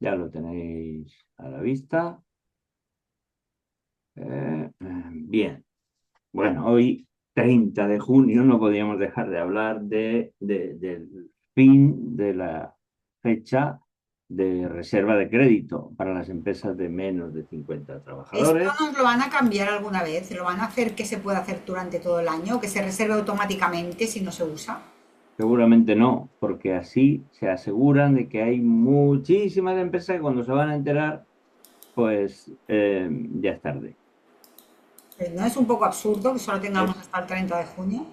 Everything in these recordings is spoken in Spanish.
Ya lo tenéis a la vista. Bien. Bueno, hoy, 30 de junio, no podíamos dejar de hablar del fin de la fecha de reserva de crédito para las empresas de menos de 50 ¿Esto trabajadores. nos lo van a cambiar alguna vez? ¿Lo van a hacer que se pueda hacer durante todo el año o que se reserve automáticamente si no se usa? Seguramente no, porque así se aseguran de que hay muchísimas empresas que cuando se van a enterar, pues ya es tarde. ¿No es un poco absurdo que solo tengamos Es, hasta el 30 de junio?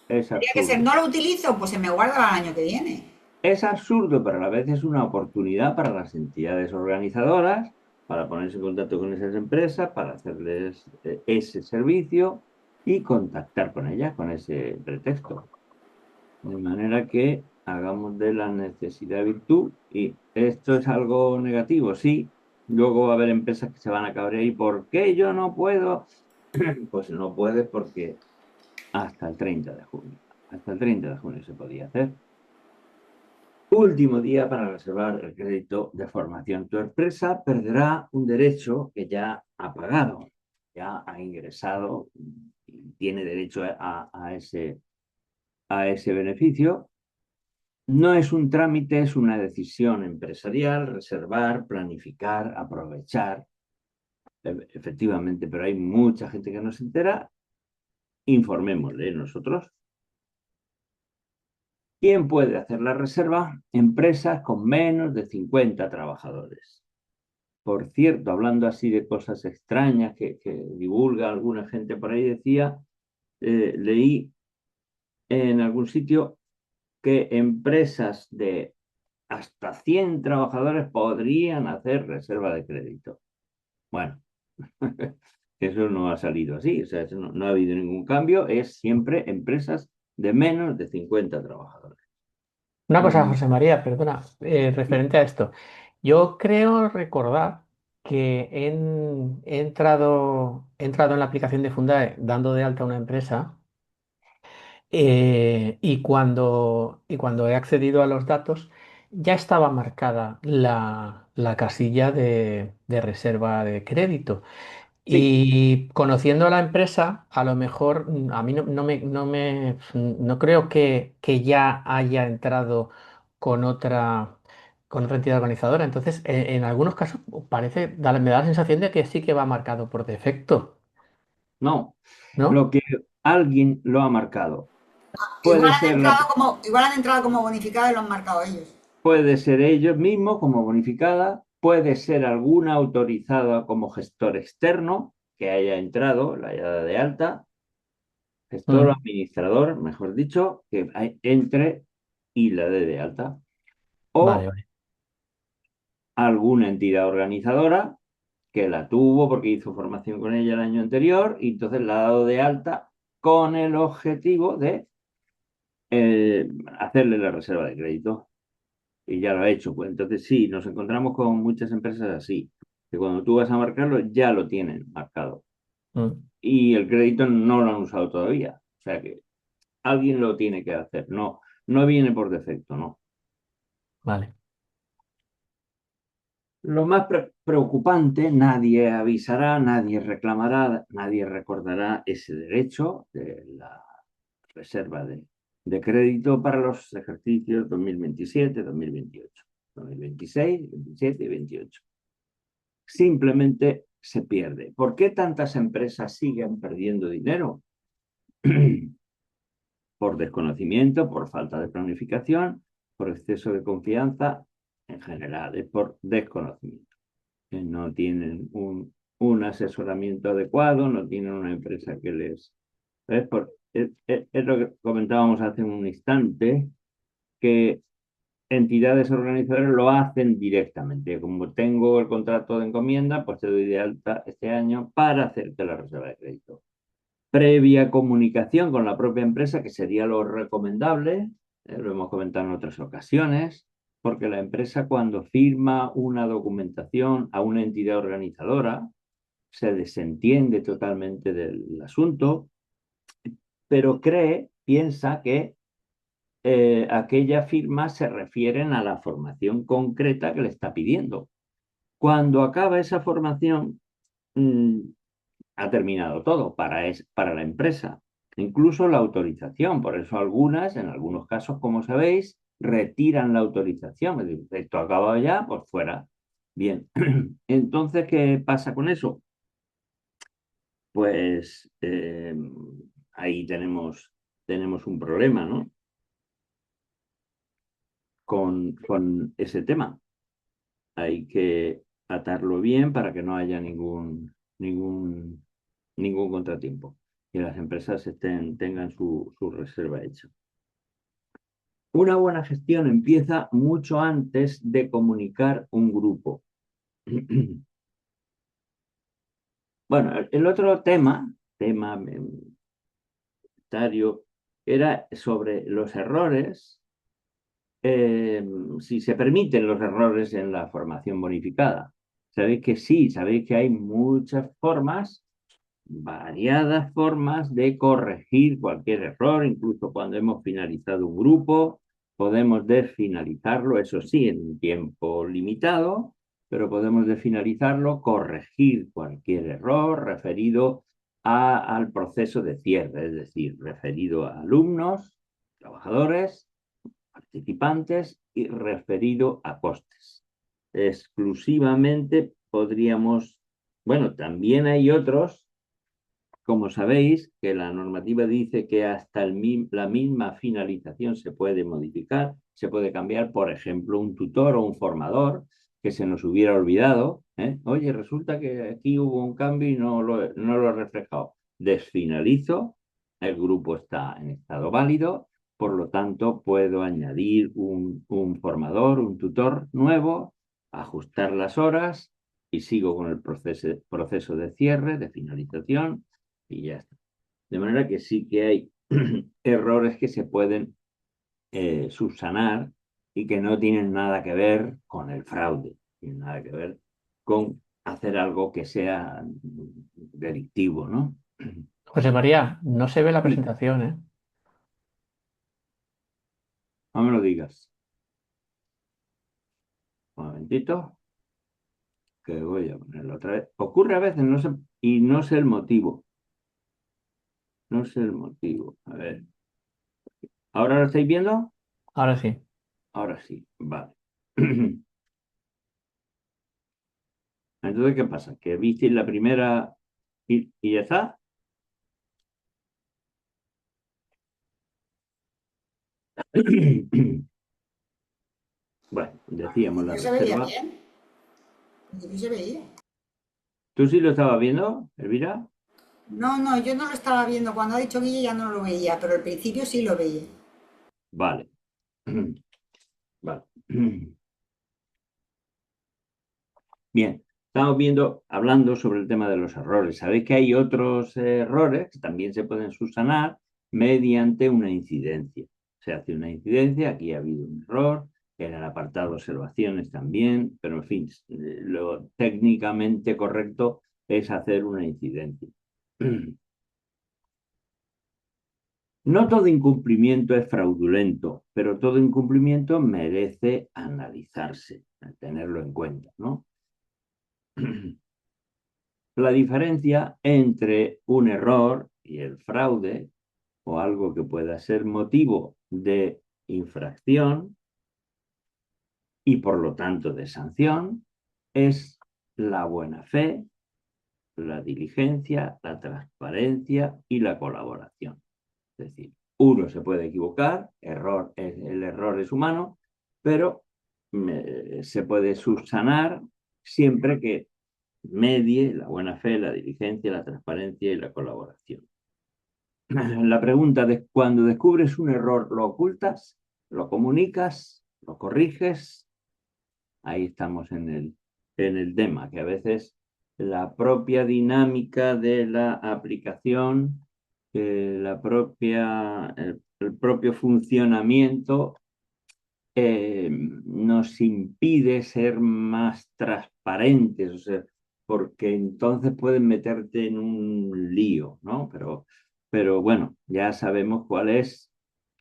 es Tendría que ser, absurdo. no lo utilizo, pues se me guarda para el año que viene. Es absurdo, pero a la vez es una oportunidad para las entidades organizadoras para ponerse en contacto con esas empresas, para hacerles ese servicio y contactar con ellas con ese pretexto. De manera que hagamos de la necesidad virtud y esto es algo negativo, sí. Luego va a haber empresas que se van a cabrear y ¿por qué yo no puedo? Pues no puedes porque hasta el 30 de junio. Hasta el 30 de junio se podía hacer. Último día para reservar el crédito de formación. Tu empresa perderá un derecho que ya ha pagado, ya ha ingresado y tiene derecho a ese beneficio. No es un trámite, es una decisión empresarial, reservar, planificar, aprovechar. Efectivamente, pero hay mucha gente que no se entera. Informémosle nosotros. ¿Quién puede hacer la reserva? Empresas con menos de 50 trabajadores. Por cierto, hablando así de cosas extrañas que divulga alguna gente por ahí, decía, leí en algún sitio que empresas de hasta 100 trabajadores podrían hacer reserva de crédito. Bueno, eso no ha salido así, o sea, no ha habido ningún cambio, es siempre empresas de menos de 50 trabajadores. Una cosa, Y José María, perdona, referente a esto. Yo creo recordar que he entrado en la aplicación de Fundae dando de alta una empresa y cuando he accedido a los datos ya estaba marcada la casilla de reserva de crédito. sí, Y conociendo a la empresa, a lo mejor a mí no creo que ya haya entrado con otra entidad organizadora. Entonces, en algunos casos me da la sensación de que sí que va marcado por defecto, no, lo ¿no? que alguien lo ha marcado. Puede ser la, Igual han entrado como bonificados y lo han marcado ellos. Puede ser ellos mismos como bonificada, puede ser alguna autorizada como gestor externo que haya entrado, la haya dado de alta, gestor o Mm, administrador, mejor dicho, que entre y la dé de alta. vale, O vale. alguna entidad organizadora que la tuvo porque hizo formación con ella el año anterior y entonces la ha dado de alta con el objetivo de hacerle la reserva de crédito. Y ya lo ha hecho. Pues entonces sí, nos encontramos con muchas empresas así, que cuando tú vas a marcarlo ya lo tienen marcado. Mm, Y el crédito no lo han usado todavía. O sea que alguien lo tiene que hacer. No, no viene por defecto, no. vale. Lo más preocupante, nadie avisará, nadie reclamará, nadie recordará ese derecho de la reserva de crédito para los ejercicios 2027, 2028, 2026, 27 y 28. Simplemente se pierde. ¿Por qué tantas empresas siguen perdiendo dinero? Por desconocimiento, por falta de planificación, por exceso de confianza, en general, es por desconocimiento. No tienen un asesoramiento adecuado, no tienen una empresa que les... Es lo que comentábamos hace un instante, que entidades organizadoras lo hacen directamente. Como tengo el contrato de encomienda, pues te doy de alta este año para hacerte la reserva de crédito. Previa comunicación con la propia empresa, que sería lo recomendable, lo hemos comentado en otras ocasiones, porque la empresa cuando firma una documentación a una entidad organizadora se desentiende totalmente del asunto, pero piensa que aquella firma se refieren a la formación concreta que le está pidiendo. Cuando acaba esa formación, mm, ha terminado todo para la empresa, incluso la autorización. Por eso algunas, en algunos casos, como sabéis, retiran la autorización. Es decir, esto ha acabado ya, pues fuera. Bien, entonces, ¿qué pasa con eso? Pues ahí tenemos un problema, ¿no? Con ese tema. Hay que atarlo bien para que no haya ningún contratiempo y las empresas tengan su reserva hecha. Una buena gestión empieza mucho antes de comunicar un grupo. Bueno, el otro tema era sobre los errores, si se permiten los errores en la formación bonificada. Sabéis que sí, sabéis que hay muchas formas, variadas formas de corregir cualquier error, incluso cuando hemos finalizado un grupo, podemos desfinalizarlo, eso sí, en un tiempo limitado, pero podemos desfinalizarlo, corregir cualquier error referido al proceso de cierre, es decir, referido a alumnos, trabajadores, participantes y referido a costes. Exclusivamente podríamos, bueno, también hay otros, como sabéis, que la normativa dice que hasta la misma finalización se puede modificar, se puede cambiar, por ejemplo, un tutor o un formador que se nos hubiera olvidado. Oye, resulta que aquí hubo un cambio y no lo he reflejado. Desfinalizo, el grupo está en estado válido, por lo tanto puedo añadir un formador, un tutor nuevo, ajustar las horas y sigo con el proceso de cierre, de finalización y ya está. De manera que sí que hay errores que se pueden subsanar y que no tienen nada que ver con el fraude, tienen nada que ver con hacer algo que sea delictivo, ¿no? José María, no se ve la Sí, presentación, ¿eh? no me lo digas. Un momentito, que voy a ponerlo otra vez. Ocurre a veces, no sé, y no sé el motivo. No sé el motivo. A ver. ¿Ahora lo estáis viendo? Ahora sí. Ahora sí, vale. Entonces, ¿qué pasa? ¿Que visteis la primera y ya está? Bueno, decíamos la Yo se veía reserva. bien. Yo se veía. ¿Tú sí lo estabas viendo, Elvira? No, no, yo no lo estaba viendo. Cuando ha dicho Guille ya no lo veía, pero al principio sí lo veía. Vale. Vale. Bien, estamos hablando sobre el tema de los errores. Sabéis que hay otros errores que también se pueden subsanar mediante una incidencia. Se hace una incidencia, aquí ha habido un error, en el apartado observaciones también, pero en fin, lo técnicamente correcto es hacer una incidencia. No todo incumplimiento es fraudulento, pero todo incumplimiento merece analizarse, tenerlo en cuenta, ¿no? La diferencia entre un error y el fraude o algo que pueda ser motivo de infracción y por lo tanto de sanción es la buena fe, la diligencia, la transparencia y la colaboración. Es decir, uno se puede equivocar, el error es humano, pero se puede subsanar siempre que medie la buena fe, la diligencia, la transparencia y la colaboración. La pregunta de cuando descubres un error, ¿lo ocultas? ¿Lo comunicas? ¿Lo corriges? Ahí estamos en el tema, que a veces la propia dinámica de la aplicación, el propio funcionamiento nos impide ser más transparentes, o sea, porque entonces pueden meterte en un lío, ¿no? Pero bueno, ya sabemos cuál es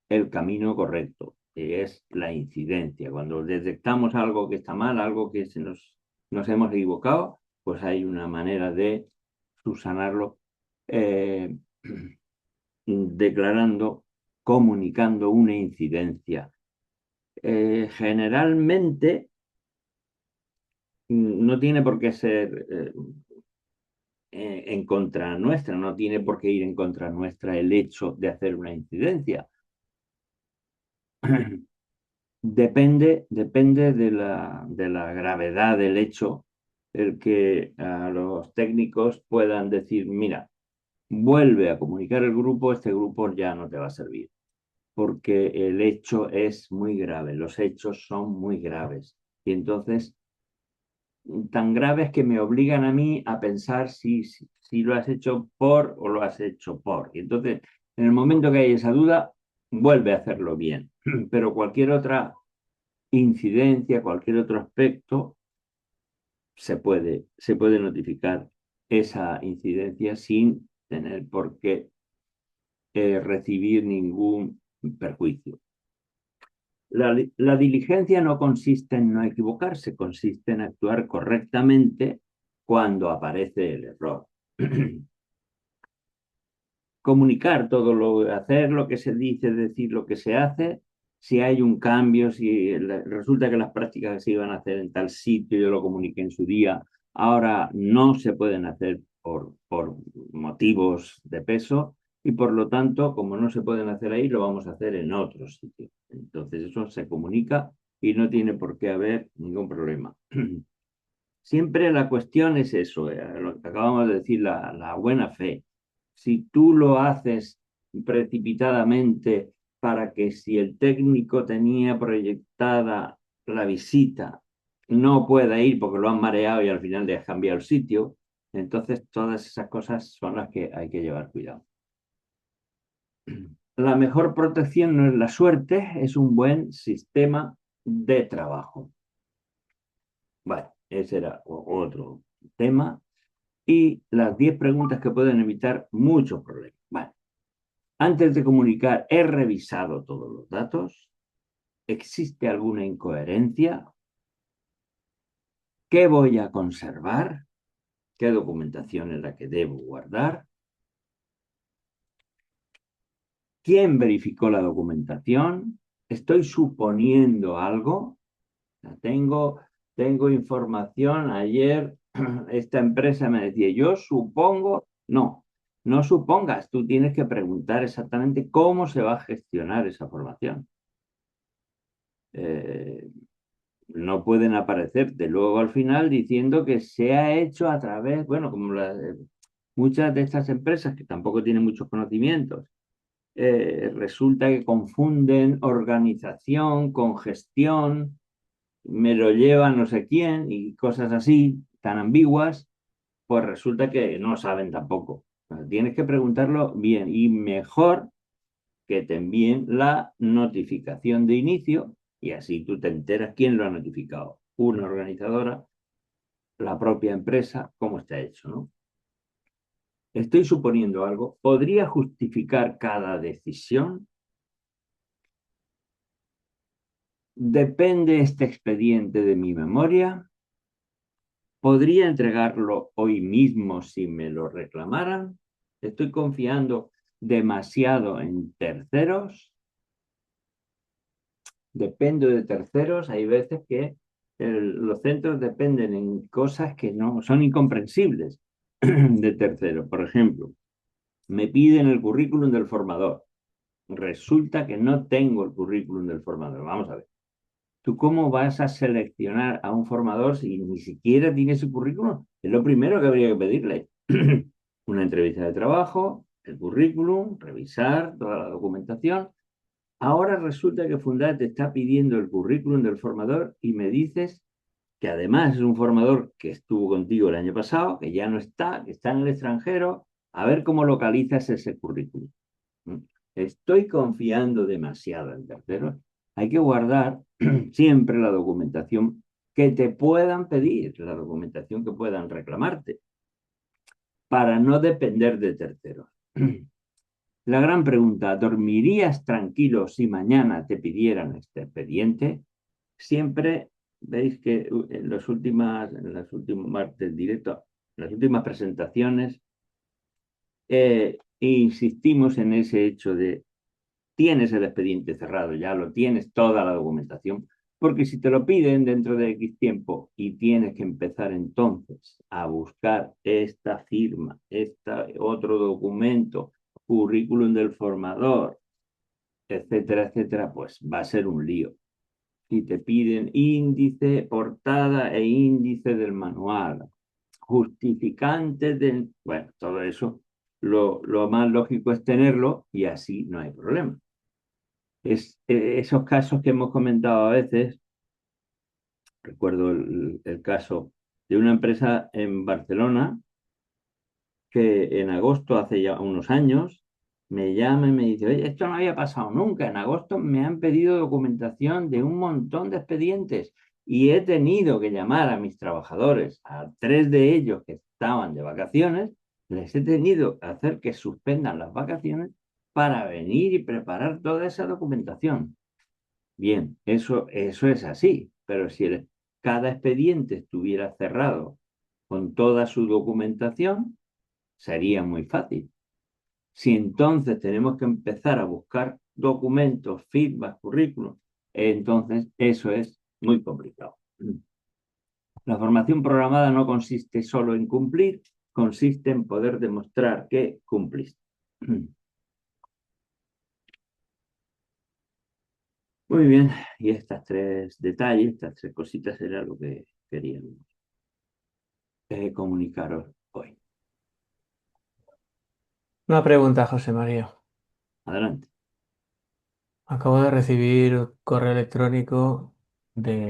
el camino correcto, que es la incidencia. Cuando detectamos algo que está mal, algo que se nos nos hemos equivocado, pues hay una manera de subsanarlo eh, declarando, comunicando una incidencia. Generalmente no tiene por qué ser en contra nuestra, no tiene por qué ir en contra nuestra el hecho de hacer una incidencia. Depende de la gravedad del hecho, el que a los técnicos puedan decir, mira, vuelve a comunicar el grupo, este grupo ya no te va a servir, porque el hecho es muy grave, los hechos son muy graves. Y entonces, tan graves que me obligan a mí a pensar si lo has hecho por o lo has hecho por. Y entonces, en el momento que hay esa duda, vuelve a hacerlo bien. Pero cualquier otra incidencia, cualquier otro aspecto, se puede notificar esa incidencia sin tener por qué recibir ningún perjuicio. La diligencia no consiste en no equivocarse, consiste en actuar correctamente cuando aparece el error. Comunicar todo hacer lo que se dice, decir lo que se hace, si hay un cambio, si resulta que las prácticas que se iban a hacer en tal sitio, yo lo comuniqué en su día, ahora no se pueden hacer por motivos de peso y por lo tanto, como no se pueden hacer ahí, lo vamos a hacer en otro sitio. Entonces eso se comunica y no tiene por qué haber ningún problema. Siempre la cuestión es eso, lo que acabamos de decir, la buena fe. Si tú lo haces precipitadamente para que si el técnico tenía proyectada la visita, no pueda ir porque lo han mareado y al final le has cambiado el sitio, entonces todas esas cosas son las que hay que llevar cuidado. La mejor protección no es la suerte, es un buen sistema de trabajo. Bueno, ese era otro tema. Y las 10 preguntas que pueden evitar muchos problemas. Vale. Antes de comunicar, ¿he revisado todos los datos? ¿Existe alguna incoherencia? ¿Qué voy a conservar? ¿Qué documentación es la que debo guardar? ¿Quién verificó la documentación? ¿Estoy suponiendo algo? Tengo información. Ayer esta empresa me decía, yo supongo, no supongas, tú tienes que preguntar exactamente cómo se va a gestionar esa formación. No pueden aparecerte luego al final diciendo que se ha hecho a través, bueno, como muchas de estas empresas que tampoco tienen muchos conocimientos, resulta que confunden organización con gestión, me lo lleva no sé quién y cosas así, tan ambiguas, pues resulta que no saben tampoco. Tienes que preguntarlo bien y mejor que te envíen la notificación de inicio y así tú te enteras quién lo ha notificado. Una organizadora, la propia empresa, cómo está hecho, ¿no? Estoy suponiendo algo. ¿Podría justificar cada decisión? ¿Depende este expediente de mi memoria? ¿Podría entregarlo hoy mismo si me lo reclamaran? ¿Estoy confiando demasiado en terceros? Dependo de terceros. Hay veces que los centros dependen en cosas que no son incomprensibles de terceros. Por ejemplo, me piden el currículum del formador. Resulta que no tengo el currículum del formador. Vamos a ver. ¿Tú cómo vas a seleccionar a un formador si ni siquiera tiene su currículum? Es lo primero que habría que pedirle. Una entrevista de trabajo, el currículum, revisar toda la documentación. Ahora resulta que Fundae te está pidiendo el currículum del formador y me dices que además es un formador que estuvo contigo el año pasado, que ya no está, que está en el extranjero. A ver cómo localizas ese currículum. Estoy confiando demasiado en terceros. Hay que guardar siempre la documentación que te puedan pedir, la documentación que puedan reclamarte, para no depender de terceros. La gran pregunta, ¿dormirías tranquilo si mañana te pidieran este expediente? Siempre veis que en las últimas martes directo, en las últimas presentaciones, insistimos en ese hecho de tienes el expediente cerrado, ya lo tienes, toda la documentación, porque si te lo piden dentro de X tiempo y tienes que empezar entonces a buscar esta firma, otro documento, currículum del formador, etcétera, etcétera, pues va a ser un lío. Si te piden índice, portada e índice del manual, justificantes del... Bueno, todo eso, lo más lógico es tenerlo y así no hay problema. Esos casos que hemos comentado a veces, recuerdo el caso de una empresa en Barcelona que en agosto, hace ya unos años, me llama y me dice, oye, esto no había pasado nunca. En agosto me han pedido documentación de un montón de expedientes y he tenido que llamar a mis trabajadores, a 3 de ellos que estaban de vacaciones, les he tenido que hacer que suspendan las vacaciones para venir y preparar toda esa documentación. Bien, eso es así, pero si cada expediente estuviera cerrado con toda su documentación, sería muy fácil. Si entonces tenemos que empezar a buscar documentos, feedback, currículum, entonces eso es muy complicado. La formación programada no consiste solo en cumplir, consiste en poder demostrar que cumpliste. Muy bien, y estas 3 detalles, estas 3 cositas era lo que queríamos comunicaros hoy. Una pregunta, José María. Adelante. Acabo de recibir un correo electrónico de